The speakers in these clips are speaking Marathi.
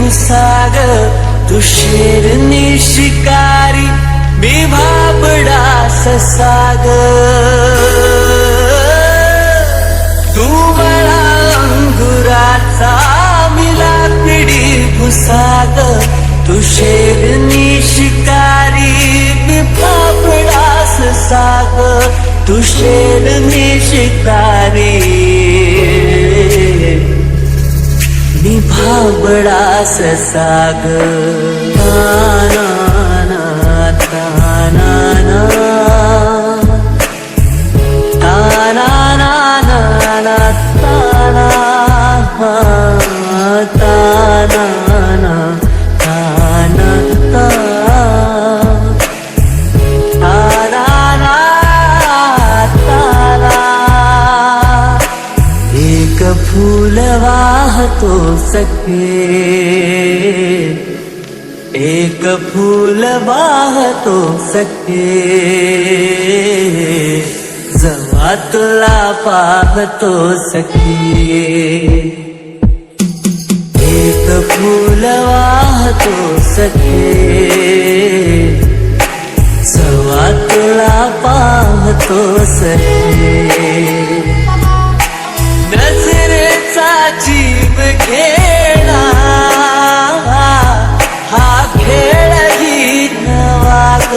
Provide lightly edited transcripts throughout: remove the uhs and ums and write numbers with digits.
भुसाग, तू शेरनी शिकारी, मी भाबडा ससाग. तू मला अंगुराचा, मी लाकडी भुसाग, तू शेरनी शिकारी, मी भाबडा ससाग, तू शेरनी शिकारी, मी भाबडा ससाग. ना ना ना ना ना एक फूल वाहतो सखे, एक फूल वाहतो सखे, जेव्हा तुला पाहतो सखी. एक फूल वाहतो सखे, जेव्हा तुला पाहतो सखे. नजरेचा जीव घेणा, हा खेळ ही नवा ग.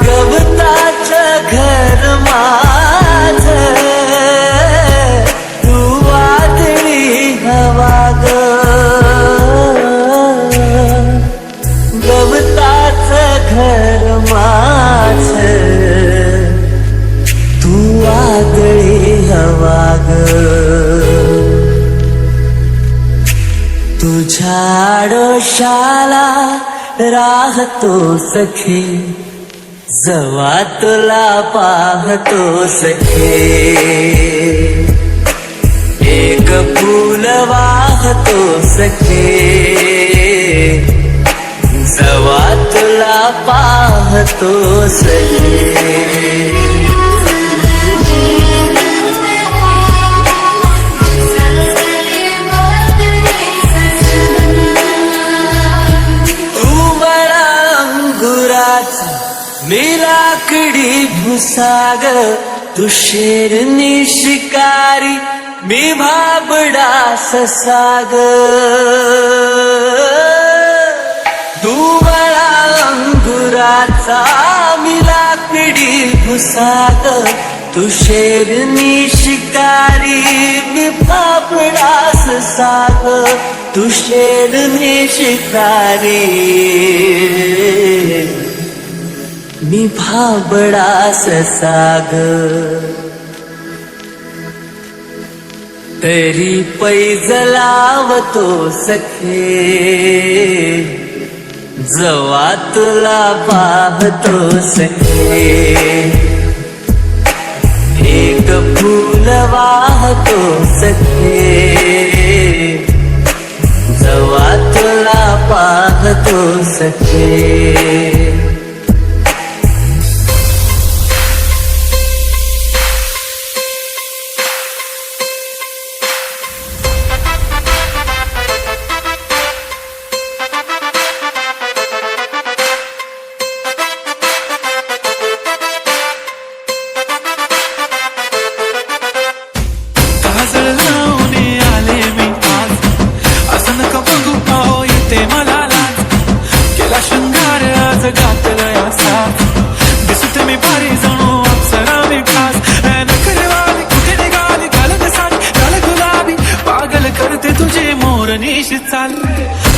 गवताचं घर माझ, तू वादळी हवा ग. गवताचं घर माझ, तू वादळी हवा ग. तुझ्या आडोशाला राहतो सखे, जेव्हा तुला पाहतो सखे. एक फूल वाहतो सखे, जेव्हा तुला पाहतो सखे. मी लाकडी भुसाग, तू शेरनी शिकारी, मी भाबडा ससाग. तू मला अंगुराचा, मी लाकडी भुसाग, तू शेरनी शिकारी, मी भाबडा ससाग, तू शेरनी शिकारी, मी भाबडा ससाग. तरी पैज लावतो सखे, जेव्हा तुला पाहतो सखे. एक फूल वाहतो सखे, जेव्हा तुला पाहतो सखे.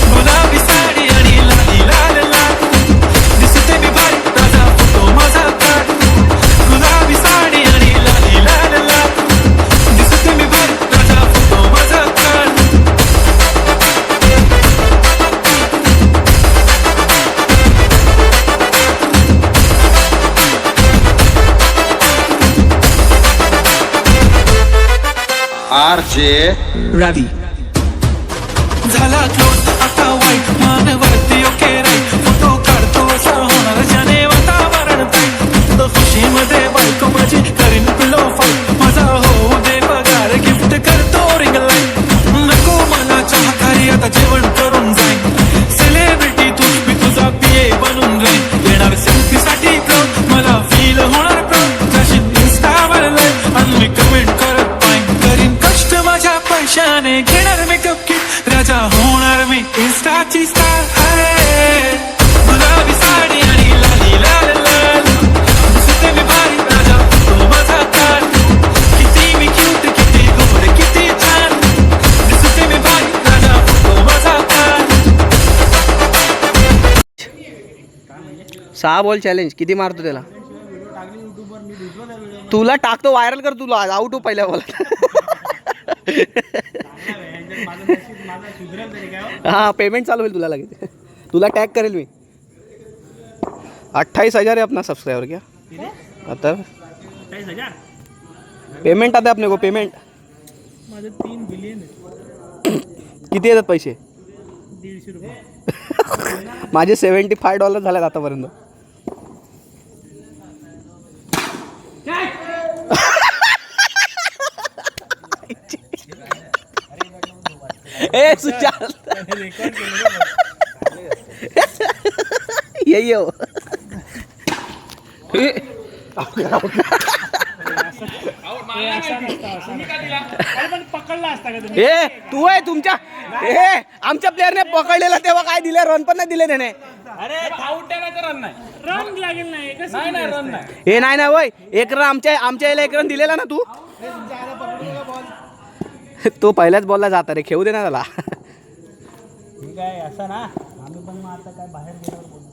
गुलाबी साडी आणि लाली लाल लाल, दिसते मी भारी ताजा फोटो माझा काढ. गुलाबी साडी आणि लाली लाल लाल, दिसते मी भारी ताजा फोटो माझा काढ. RJ रवी झाला क्लोज आता वाईट, मान वरती ओके राईट, फोटो काढतो असा होणार ज्याने वातावरण टाईट. खुशीमध्ये बायको माझी करीन पिलो फाईट, माझा होऊ दे पगार गिफ्ट करतो रिंग लाईट. 6 बॉल चॅलेंज किती मारतो त्याला? तुला टाकतो, व्हायरल कर, तुला आउट हो पहिल्या बॉल. हा पेमेंट चालू होईल तुला लगेच. तुला टॅग करेल मी. 28,000 है अपना सब्सक्राइबर क्या आता? पेमेंट आता अपने को पेमेंट. माझे 3 बिलियन किती येतात पैसे? 150 रुपये. माझे $75 झालेत आतापर्यंत. ए सुशांत यही हो. पकडला असता का तुम्ही? ए तू आहे तुमच्या आमच्या प्लेअरने पकडलेला तेव्हा काय दिले? रन पण नाही दिले त्याने. अरे रन लागेल नाही. रन नाही. हे नाही ना वय, एक रन आमच्या याला 1 रन दिलेला ना तू. तो पहिल्याच बॉलला जाता रे, खेळू दे ना त्याला. ठीक आहे असं ना. आम्ही पण मग आता काय बाहेर गेल्यावर बोलू.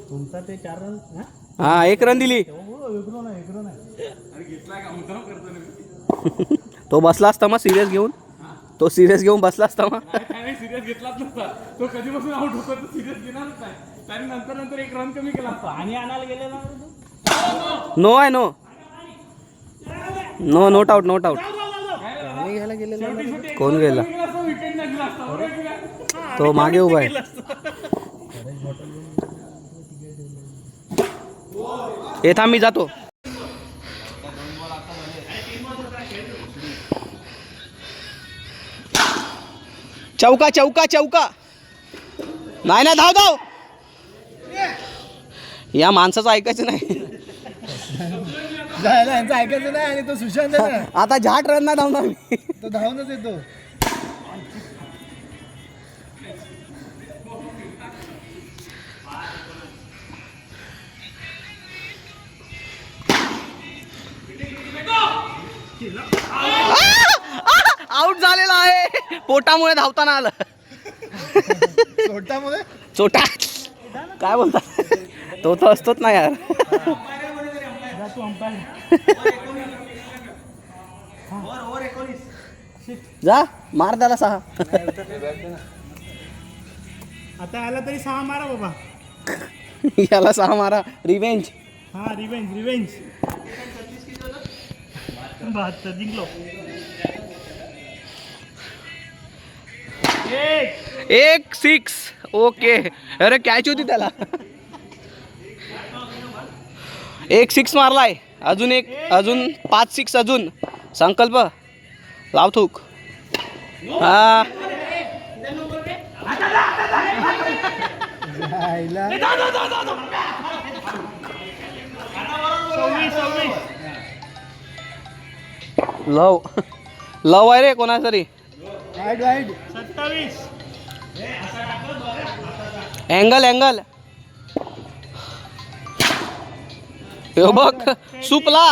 तुमचा ते 4 रन. हा 1 रन दिली. वेगळं नाही. तो बसला असता मग सिरियस घेऊन. तो सिरियस घेऊन बसला असता मग. सिरियस घेतलाच नसता तो. कधीपासून आउट होता तो सिरियस घेणारच नाही. त्याने नंतर 1 रन कमी केला असता. आणि आणायला गेले ना. नो आहे no no not out not out. घ्यायला गेलेला कोण गेला? विकेट नाही दिला असता. तो मागे उभा आहे. हे थांब मी जातो. चौका चौका चौका. नाही ना, धाव धाव. या माणसाचं ऐकायचं नाही. यांचं ऐकायचं नाही. आणि तो सुशांत आहे ना, आता 8 रन ना धावणार मी. तो धावूनच येतो. आउट झालेला आहे. पोटामुळे धावताना आलं. छोटामुळे चोटा काय बोलता? तो तर असतोच ना यार. जा मार त्याला 6. आता आला तरी 6 मारा बाबा. याला 6 मारा. रिवेंज. हा रिवेंज. 72 जिंकलो. 1 6. ओके. अरे कॅच होती त्याला. 1 6 मारलाय. अजून 5 6 अजून. संकल्प लाव थूक. हा लव आहे रे कोणा तरी. 27. अँगल हे बघ सुपला.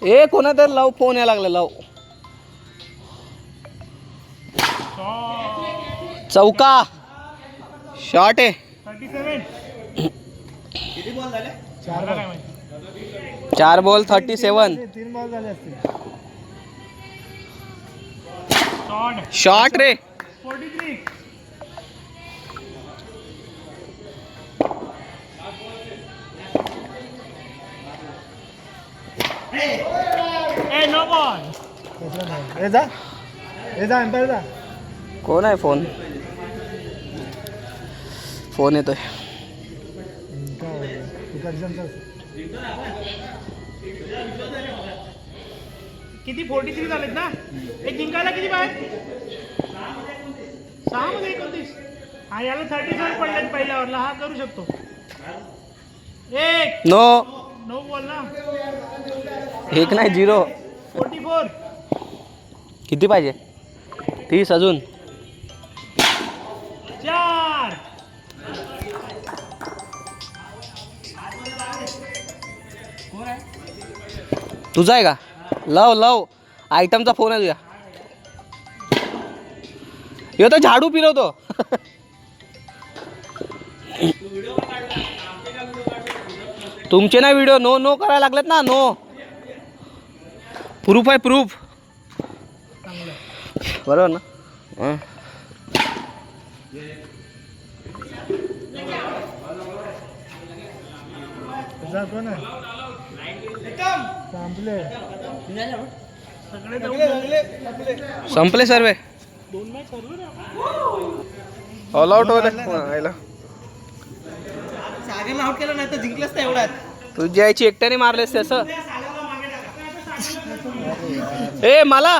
ए कोणा तर लव फोन यायला लागला. लव चौका शॉट आहे. 37. 4 बॉल 37. 3 बॉल झाले असतील. शॉट रे. 43. No ball. हे जा एम्पायर जा. कोण आहे? फोन येतोय. किती 43 झालेत ना. एक जिंकायला किती बाहेर? 6 मध्ये 29. हा याला 37 पडलेत पहिल्या ओव्हरला. हा करू शकतो. 1 नो बॉल ना. 1 नाही 0. 44. किती पाहिजे? 30 अजून. 4. तुझा आहे का? लव आयटमचा फोन आहे तुझ्या. ह्यो तो झाडू फिरवतो. तुमचे ना व्हिडिओ नो नो करायला लागलेत ना. नो प्रूफ आहे प्रूफ. बरोबर ना. हं. जा कोण आहे संपले संपले सर्वे. ऑल आउट होते. सागरला आउट केलं नाही तर जिंकलंच नाही एवढ्यात. तुझ्या आईची एकट्याने मारलेस तसं. ए मला